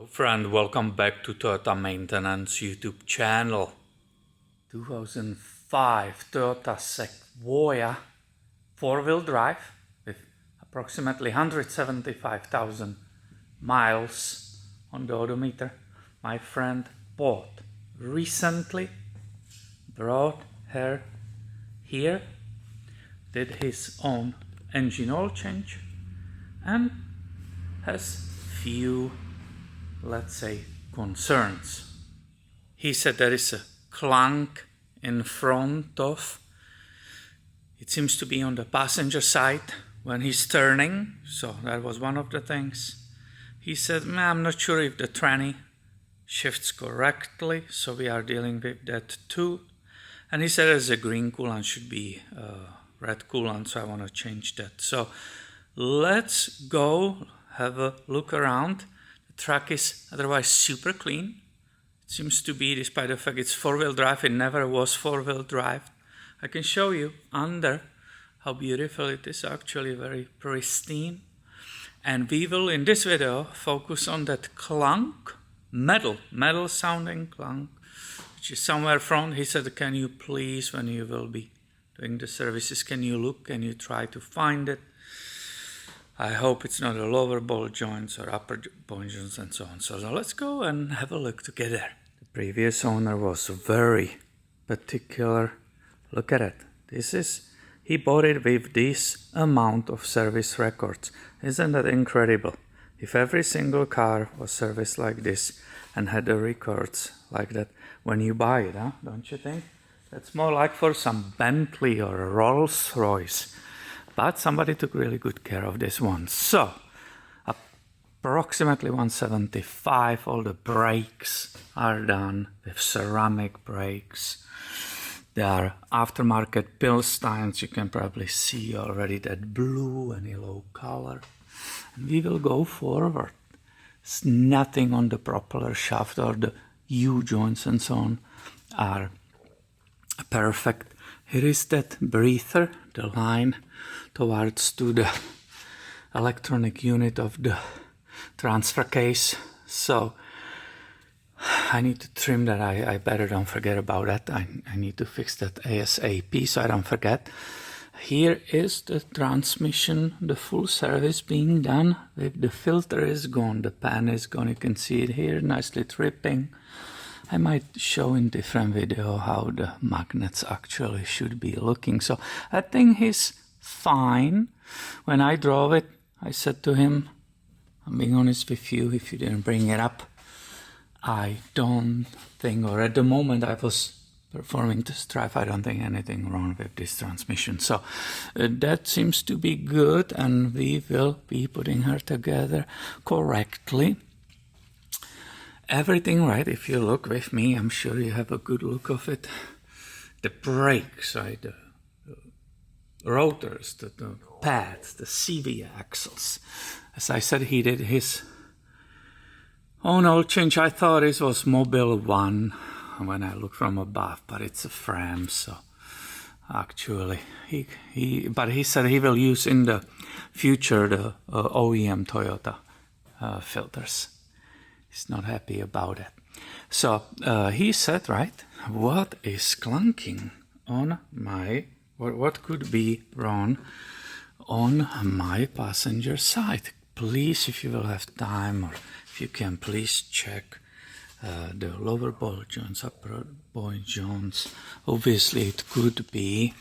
Hello friend, welcome back to Toyota Maintenance YouTube channel. 2005 Toyota Sequoia 4-wheel drive with approximately 175,000 miles on the odometer. My friend bought recently, brought her here, did his own engine oil change and has few, let's say, concerns. He said there is a clank in front of, it seems to be on the passenger side when he's turning, so that was one of the things. He said, I'm not sure if the tranny shifts correctly, so we are dealing with that too. And he said there's a green coolant, should be red coolant, so I want to change that. So let's go have a look around. The truck is otherwise super clean. It seems to be, despite the fact it's 4-wheel drive, it never was 4-wheel drive. I can show you under how beautiful it is, actually very pristine. And we will, in this video, focus on that clunk, metal sounding clunk, which is somewhere front. He said, can you please, when you will be doing the services, can you look, can you try to find it? I hope it's not a lower ball joints or upper ball joints and so on. So let's go and have a look together. The previous owner was very particular. Look at it. He bought it with this amount of service records. Isn't that incredible? If every single car was serviced like this and had the records like that, when you buy it, don't you think? That's more like for some Bentley or a Rolls Royce. But somebody took really good care of this one. So, approximately 175, all the brakes are done with ceramic brakes. There are aftermarket Bilsteins. You can probably see already that blue and yellow color. And we will go forward. There's nothing on the propeller shaft or the U-joints and so on are perfect. Here is that breather, the line towards to the electronic unit of the transfer case. So I need to trim that. I better don't forget about that. I need to fix that ASAP so I don't forget. Here is the transmission, the full service being done. The filter is gone, the pan is gone. You can see it here, nicely tripping. I might show in different video how the magnets actually should be looking. So I think he's fine. When I drove it, I said to him, I'm being honest with you, if you didn't bring it up, I don't think, or at the moment I was performing this drive, I don't think anything wrong with this transmission. So that seems to be good, and we will be putting her together correctly. Everything right. If you look with me, I'm sure you have a good look of it. The brakes, right? The rotors, the pads, the CV axles. As I said, he did his own oil change. I thought it was Mobile 1 when I looked from above, but it's a frame. So actually, but he said he will use in the future the OEM Toyota filters. He's not happy about it. So he said, right, what is clunking on my, what could be wrong on my passenger side? Please, if you will have time, or if you can, please check the lower ball joints, upper ball joints. Obviously, it could be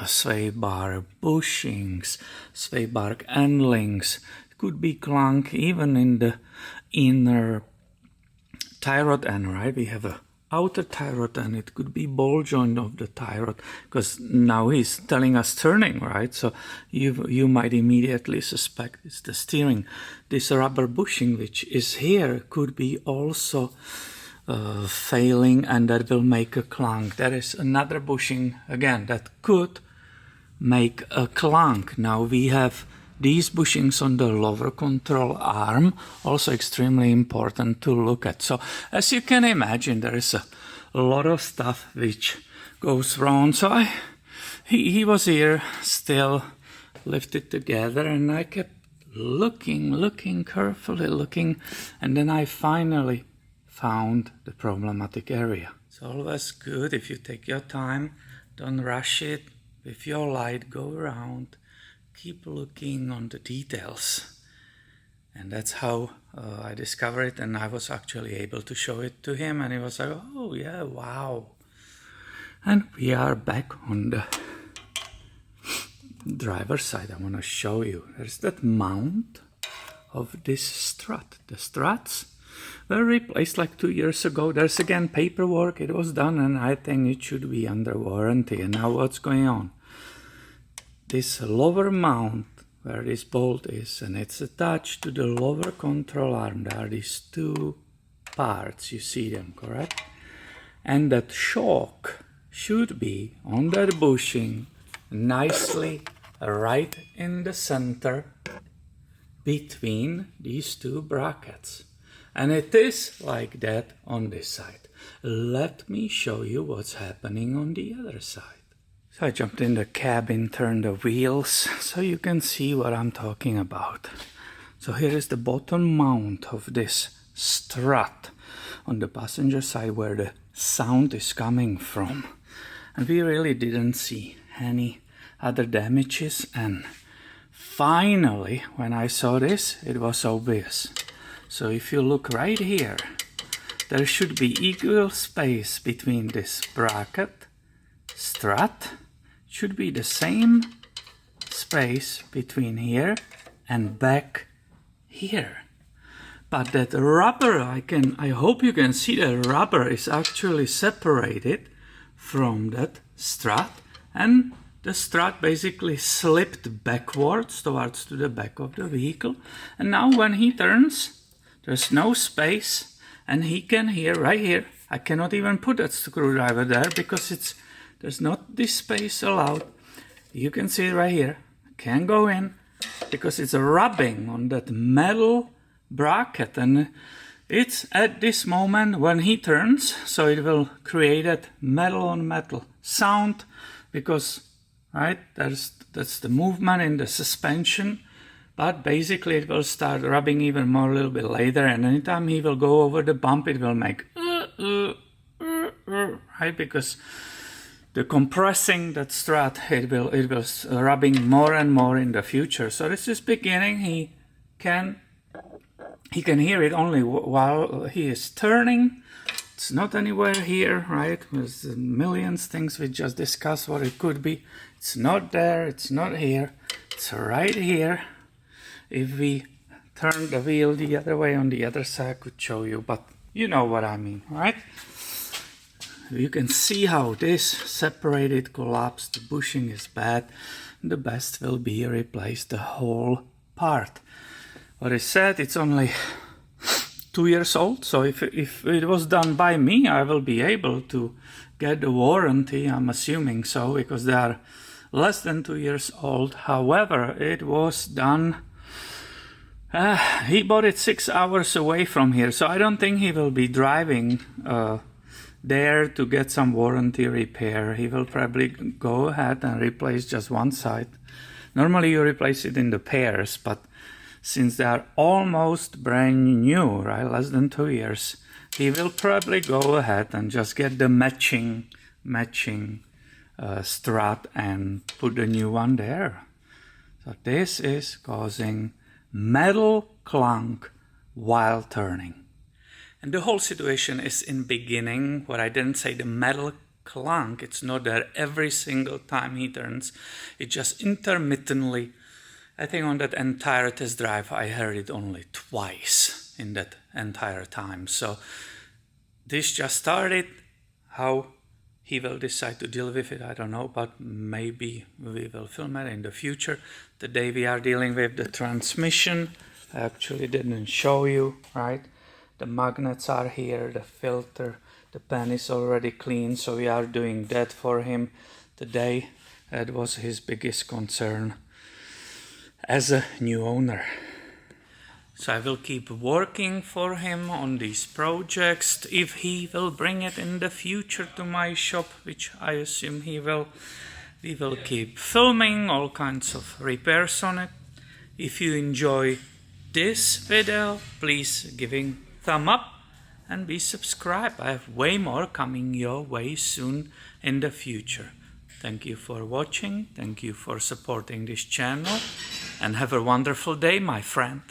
sway bar bushings, sway bar endlings. Could be clunk even in the inner tie rod end, right? We have a outer tie rod and it could be ball joint of the tie rod, because now he's telling us turning, right? So you might immediately suspect it's the steering. This rubber bushing which is here could be also failing, and that will make a clunk. There is another bushing again that could make a clunk. Now we have these bushings on the lower control arm, also extremely important to look at. So as you can imagine, there is a lot of stuff which goes wrong. So he was here, still lifted together, and I kept looking, carefully looking, and then I finally found the problematic area. It's always good if you take your time, don't rush it. With your light, go around, keep looking on the details. And that's how I discovered it, and I was actually able to show it to him, and he was like, oh yeah, wow. And we are back on the driver's side. I want to show you. There's that mount of this strut. The struts were replaced like 2 years ago. There's again paperwork. It was done, and I think it should be under warranty. And now what's going on? This lower mount where this bolt is, and it's attached to the lower control arm. There are these two parts. You see them, correct? And that shock should be on that bushing nicely right in the center between these two brackets. And it is like that on this side. Let me show you what's happening on the other side. So I jumped in the cabin, turned the wheels, so you can see what I'm talking about. So here is the bottom mount of this strut on the passenger side where the sound is coming from. And we really didn't see any other damages, and finally when I saw this it was obvious. So if you look right here, there should be equal space between this bracket, strut, should be the same space between here and back here. But that rubber, I hope you can see that rubber is actually separated from that strut, and the strut basically slipped backwards towards to the back of the vehicle. And now when he turns, there's no space, and he can hear right here. I cannot even put that screwdriver there because there's not this space allowed. You can see it right here. Can't go in because it's rubbing on that metal bracket, and it's at this moment when he turns, so it will create that metal on metal sound, because right, that's the movement in the suspension. But basically it will start rubbing even more a little bit later, and anytime he will go over the bump it will make right, because the compressing that strut, it will rubbing more and more in the future. So this is beginning. He can hear it only while he is turning. It's not anywhere here, right? There's millions things we just discussed what it could be. It's not there, it's not here, it's right here. If we turn the wheel the other way on the other side, I could show you, but you know what I mean, right? You can see how this separated, collapsed, the bushing is bad. The best will be replace the whole part. What I said, it's only 2 years old, so if it was done by me, I will be able to get the warranty, I'm assuming so, because they are less than 2 years old. However, it was done, he bought it 6 hours away from here, so I don't think he will be driving there to get some warranty repair. He will probably go ahead and replace just one side. Normally you replace it in the pairs, but since they are almost brand new, right, less than 2 years, he will probably go ahead and just get the matching strut and put the new one there. So this is causing metal clunk while turning. And the whole situation is in beginning, what I didn't say, the metal clunk, it's not there every single time he turns, it just intermittently. I think on that entire test drive I heard it only twice in that entire time. So this just started. How he will decide to deal with it, I don't know, but maybe we will film it in the future. The day we are dealing with the transmission, I actually didn't show you, right? The magnets are here, the filter, the pan is already clean, so we are doing that for him today. That was his biggest concern as a new owner. So I will keep working for him on these projects. If he will bring it in the future to my shop, which I assume he will, we will keep filming all kinds of repairs on it. If you enjoy this video, please giving thumb up and be subscribed. I have way more coming your way soon in the future. Thank you for watching. Thank you for supporting this channel, and have a wonderful day, my friend.